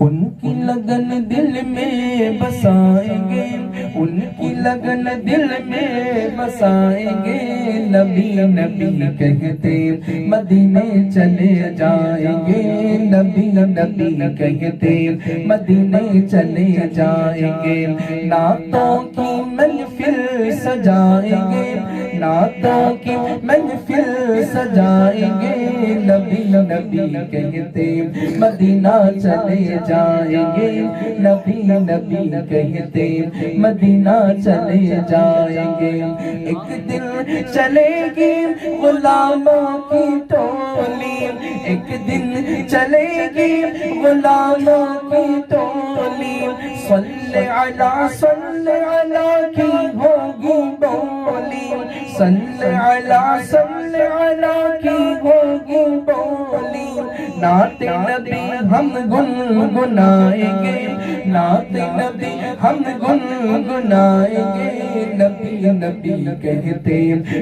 ان کی لگن دل میں بسائیں گے، ان کی لگن دل میں بسائیں گے، نبی نبی کہتے مدینے چلے جائیں گے، نبی نبی کہتے مدینے چلے جائیں گے، نعتوں کی محفل سجائیں گے، نعتوں کی محفل سجائیں گے، نبی نبی کہتے مدینہ چلے جائیں گے، نبی نبی کہتے مدینہ چلے جائیں گے، ایک دن چلے گی غلاموں کی ٹولی، ایک دن چلے گی غلاموں کی ٹولی، صلی علی کی ہوگی بولی، صلی علی کی ہوگی بولی، نعت نبی ہم گنگنائیں گے، نعت نبی ہم گنگنائیں گے، نبی نبی کہتے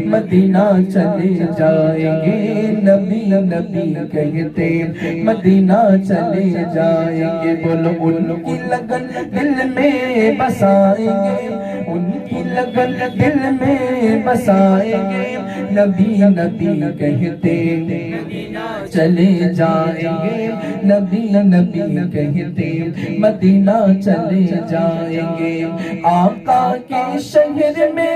مدینہ چلے جائیں گے، نبی نبی کہتے مدینہ چلے جائیں گے، بولو ان کی لگن دل میں بسائیں گے، ان کی لگن دل میں بسائیں گے، نبی نبی کہتے چلے جائیں گے، نبی نبی کہتے مدینہ چلے جائیں گے، آقا کے شہر میں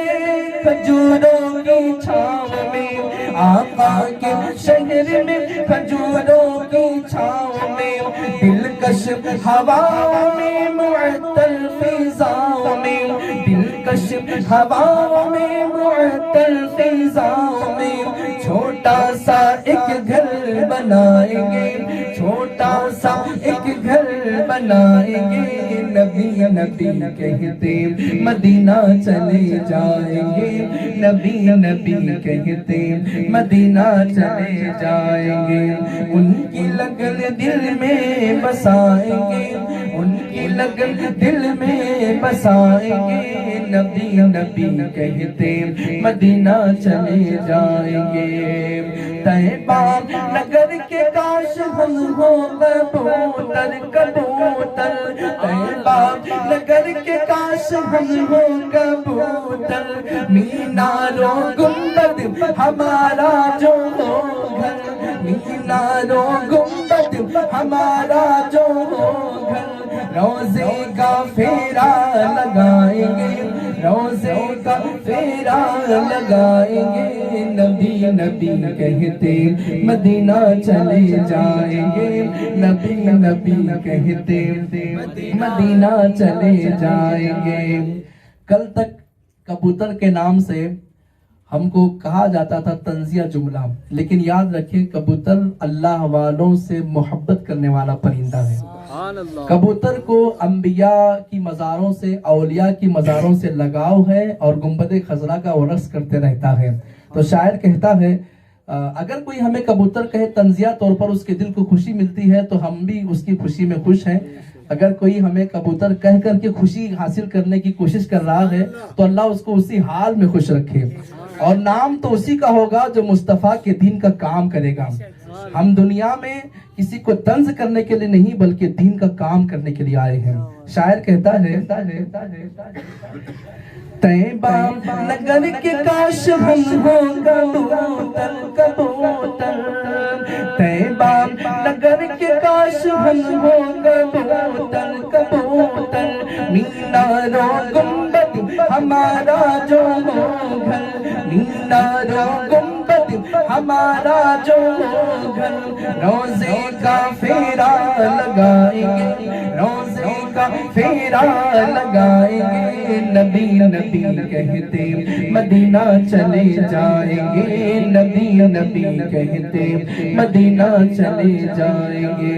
کھجوروں کی چھاؤں میں، آقا کے شہر میں کھجوروں کی چھاؤں میں، دلکش ہواؤں میں معطر فضاؤں میں، دلکش ہواؤں میں معطر فضاؤں میں، چھوٹا سا ایک گھر بنائیں گے، چھوٹا سا ایک گھر بنائیں گے، نبی نبی کہتے مدینہ چلے جائیں گے، نبی نبی کہتے مدینہ چلے جائیں گے، ان کی لگن دل میں بسائیں گے، ان کی لگن دل میں بسائیں گے، نبی نبی کہتے مدینہ چلے جائیں گے، طیبہ نگر کے کاش ہم ہو کبوتر کبوتر، طیبہ نگر کے کاش ہم ہو کبوتر، مینار و گنبد ہمارا جو ہو گھر، مینار و گنبد ہمارا جو ہو گھر، روزے کا پھیرا لگائیں گے، روزے کا پھیرا لگائیں گے، نبی نبی کہتے مدینہ چلے جائیں گے، نبی نبی کہتے مدینہ چلے جائیں گے۔ کل تک کبوتر کے نام سے ہم کو کہا جاتا تھا طنزیہ جملہ، لیکن یاد رکھیں کبوتر اللہ والوں سے محبت کرنے والا پرندہ ہے۔ کبوتر کو انبیاء کی مزاروں سے، اولیاء کی مزاروں سے لگاؤ ہے، اور گنبد خضرا کا وہ رقص کرتے رہتا ہے۔ تو شاعر کہتا ہے اگر کوئی ہمیں کبوتر کہے طنزیہ طور پر اس کے دل کو خوشی ملتی ہے تو ہم بھی اس کی خوشی میں خوش ہیں، اگر کوئی ہمیں کبوتر کہہ کر کے خوشی حاصل کرنے کی کوشش کر رہا ہے تو اللہ اس کو اسی حال میں خوش رکھے، اور نام تو اسی کا ہوگا جو مصطفیٰ کے دین کا کام کرے گا۔ ہم دنیا میں کسی کو طنز کرنے کے لیے نہیں بلکہ دین کا کام کرنے کے لیے آئے ہیں۔ شاعر کہتا ہے طیبہ نگر کے کاش ہم ہو کبوتر کبوتر، طیبہ نگر کے کاش ہم ہو کبوتر کبوتر، مینار و گنبد ہمارا جو ہو گھر، مینار و گنبد ہمارا جو ہو گھر، روزے کا پھیرا لگائیں گے، روزے کا پھیرا لگائیں گے، نبی نبی کہتے مدینہ چلے جائیں گے، نبی نبی کہتے مدینہ چلے جائیں گے،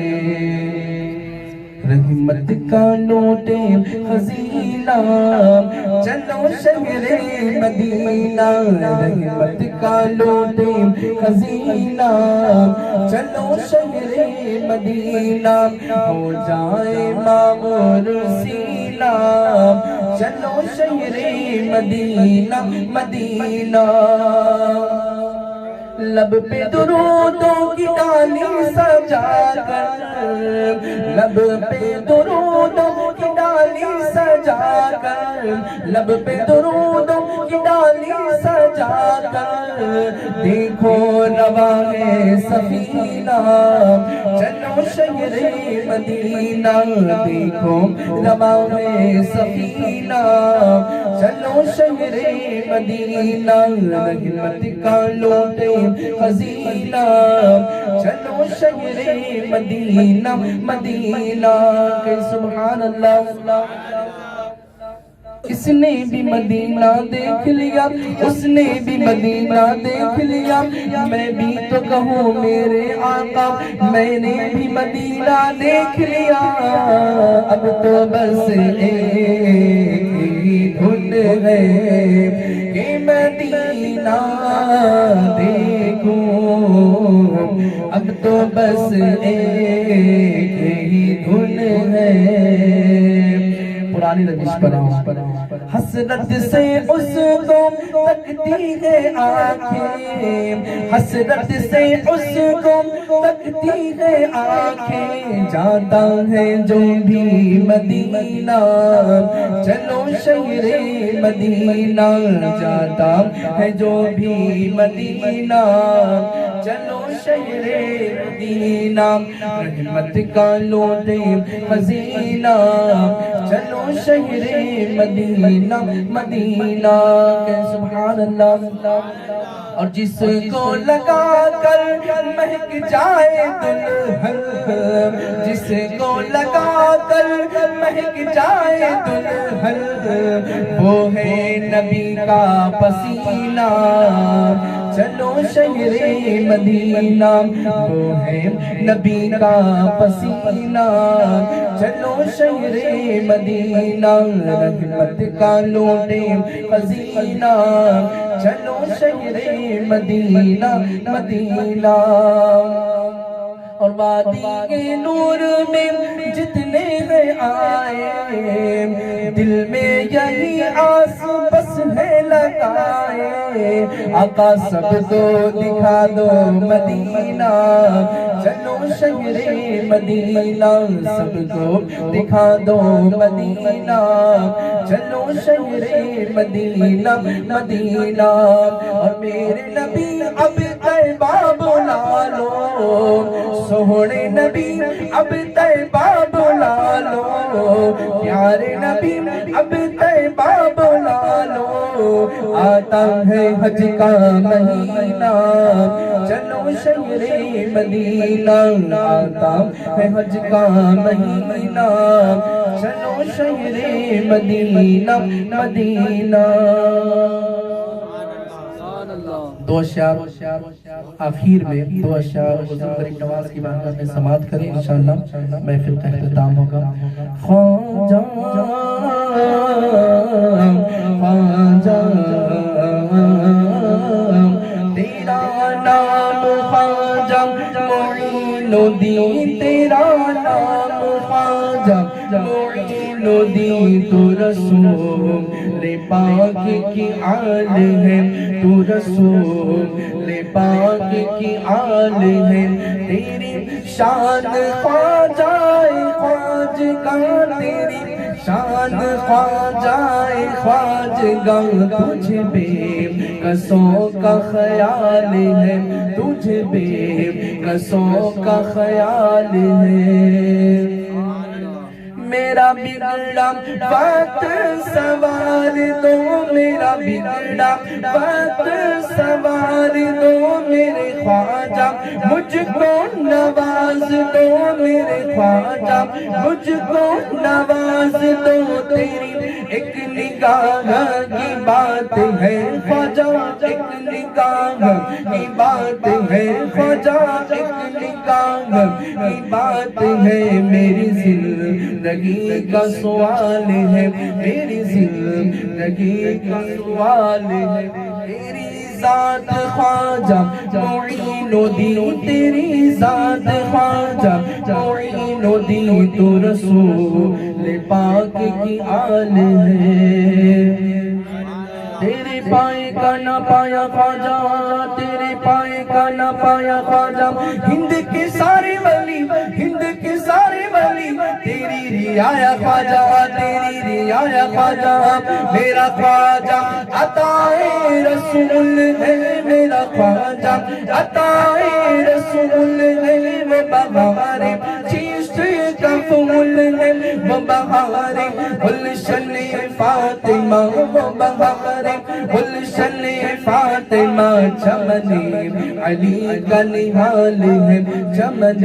رحمت کا لوٹے خزینہ چلو شہر مدینہ، رحمت کا لوٹے خزینہ چلو شہر مدینہ، ہو جائے معمور سینہ چلو شہر مدینہ مدینہ، لب پہ درودوں کی ڈالی سجا کر، لب پہ درودوں کی ڈالی سجا کر، لب پہ درودوں کی ڈالی سجا کر، دیکھو رواں ہے سفینہ چلو شہر مدینہ، دیکھو رواں ہے سفینہ چلو شہر مدینہ، رحمت کا لوٹے خزینہ چلو شہر مدینہ مدینہ کہ سبحان اللہ۔ اس نے بھی مدینہ دیکھ لیا، اس نے بھی مدینہ دیکھ لیا، میں بھی تو کہوں میرے آقا میں نے بھی مدینہ دیکھ لیا، اب تو بس ایک ہی دھن ہے کہ مدینہ دیکھوں، اب تو بس ایک ہی دھن ہے۔ پرانی روش پر حسرت سے اس کو تکتی ہے آنکھیں، حسرت سے اس کو تکتی ہے آنکھیں، جاتا ہے جو بھی مدینہ چلو شہر مدینہ، جاتا ہے جو بھی مدینہ چلو شہر مدینہ، رحمت کا لوٹے خزینہ چلو شہر مدینہ مدینہ کہ سبحان اللہ۔ اور جس کو لگا کر مہک جائے دلہن، جس کو لگا کر مہک جائے دلہن، وہ ہے نبی کا پسینہ چلو شہر مدینہ، وہ ہے نبی کا پسینہ چلو شہر مدینہ، رحمت کا لوٹے خزینہ چلو شہر مدینہ مدینہ۔ اور وادی کے نور میں جتنے ہیں آئے، دل میں یہی آس بس ہے لگائے، آقا سب کو دکھا دو مدینہ چلو شہر مدینہ، سب کو دکھا دو مدینہ چلو شہر مدینہ مدینہ۔ اور میرے نبی اب طیبہ بلا لو، سوہنے نبی اب طیبہ بلا لو، پیارے نبی اب طیبہ بلا لو، آتا ہے حج کا مہینہ چلو شہر مدینہ، آتا ہے حج کا مہینہ چلو شہر مدینہ مدینہ۔ دو اشعار آخر میں دو اشعار حضور غریب نواز کی بارگاہ میں سماعت کریں، انشاءاللہ محفل کا اختتام ہوگا۔ خواجہ خواجہ تیرا نام خواجہ معین الدین، تیرا نام خواجہ معین الدین، تو رسول پاک کی آل ہے، تو رسول پاک کی آل ہے، تیری شان خواجہ خواجگاہ، تیری شان خواجہ خواجگاہ، تجھ بے کسوں کا خیال ہے، تجھ بے کسوں کا خیال ہے۔ میرا بگڑا وقت سوار دو، میرا بگڑا وقت سوار دو میرے خواجہ، مجھ کو نواز دو میرے خواجہ، مجھ کو نواز دو، تیری ایک نگاہ کی بات ہے خواجہ، ایک نگاہ کی بات ہے خواجہ، ایک نگاہ کی بات ہے، میری زندگی کا سوال ہے، میری زندگی کا سوال ہے، تیری ذات خواجہ معین الدین، تیری ذات خواجہ معین الدین، تو رسول پاک کی آل ہے۔ تیرے پائے کا نہ پایا خواجہ، تیرے پائے کا نہ پایا خواجہ، ہند کے سارے ولی، ہند کے سارے ولی تیری رعایا خواجہ، تیری رعایا خواجہ، میرا خواجہ عطائے رسول ہے، میرا خواجہ عطائے رسول ہے، وہ بہار چیشت کا پھول ہے، وہ بہار گلشن فاطمہ، وہ بہار گلشن فاطمہ، چمن علی کا نہال ہے، چمن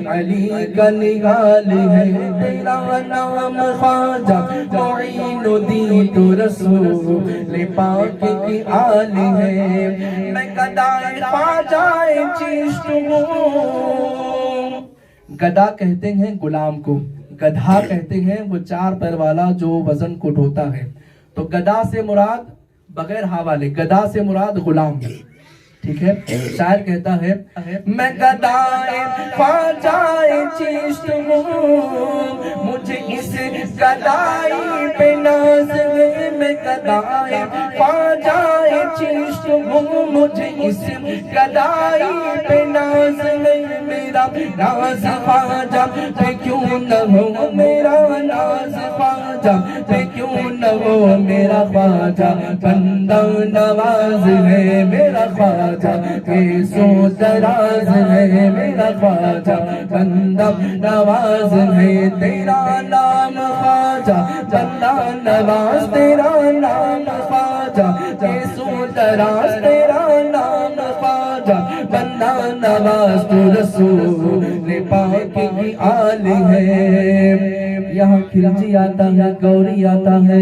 علی کا نہال ہے، تیرا نام خواجہ معین الدین تو رسول پاک کی آل ہے، میں گدائے خواجہ چشت ہوں۔ گدا کہتے ہیں غلام کو، گدھا کہتے ہیں وہ چار پیر والا جو وزن کو ڈھوتا ہے، تو گدا سے مراد بغیر ہاں والے، گدا سے مراد غلام، ٹھیک ہے۔ شاعر کہتا ہے میں گدائے خواجہ چشت ہوں، مجھے اس گدائی پہ ناز ہے، میں گدائے خواجہ چشت ہوں، مجھے اس گدائی پہ ناز ہے، میرا ناز خواجہ پہ کیوں نہ ہو، میرا ناز خواجہ پہ کیوں نہ ہو، میرا خواجہ بندہ نواز ہے، میرا خواجہ سو دراز ہے، میرا خواجہ بندہ نواز ہے، تیرا نام خواجہ بندہ نواز، تیرا نام خواجہ سو دراز، تیرا نام خواجہ بندہ نواز، تو رسول پاک کی آل ہے۔ یہاں خلجی آتا ہے، گوری آتا ہے،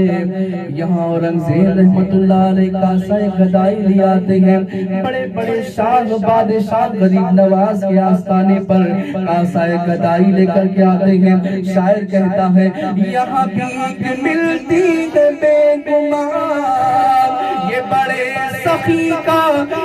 یہاں اورنگزیب رحمت اللہ علیہ کاسہ گدائی لے آتے ہیں، بڑے بڑے شاہ بادشاہ غریب نواز کے آستانے پر کاسہ گدائی لے کر کے آتے ہیں۔ شاعر کہتا ہے یہاں بھیک ملتی ہے بے گمان، یہ بڑے سخی کا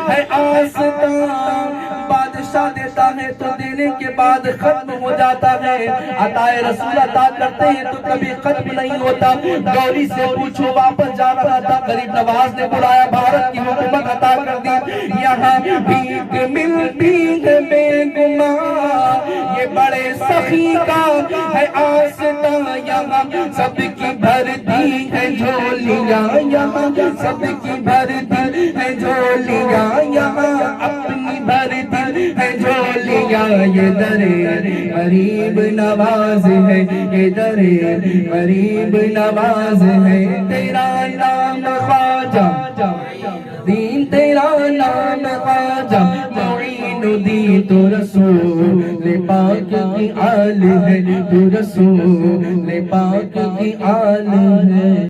ہے آستان، بادشاہ دیتا ہے تو دینے کے بعد ختم ہو جاتا ہے، عطائے رسول عطا کرتے ہیں تو کبھی ختم نہیں ہوتا۔ گوری سے پوچھو واپس جا رہا تھا، غریب نواز نے بلایا، بھارت کی حکومت عطا کر دی، یہاں بھیک ملتی ہے بے گمان، یہ بڑے سخی کا ہے آستان، یہاں سب کی بھرتی ہے جھولیاں، یہاں سب کی بھرتی ہے جھولیاں، یہاں اپنی بھرتی ہے جھولیاں، یہ در غریب نواز ہے، یہ در غریب نواز ہے، تیرا نام خواجہ دین، تیرا نام خواجہ معین الدین، تو رسول پاک کی آل ہے، تو رسول پاک کی آل ہے۔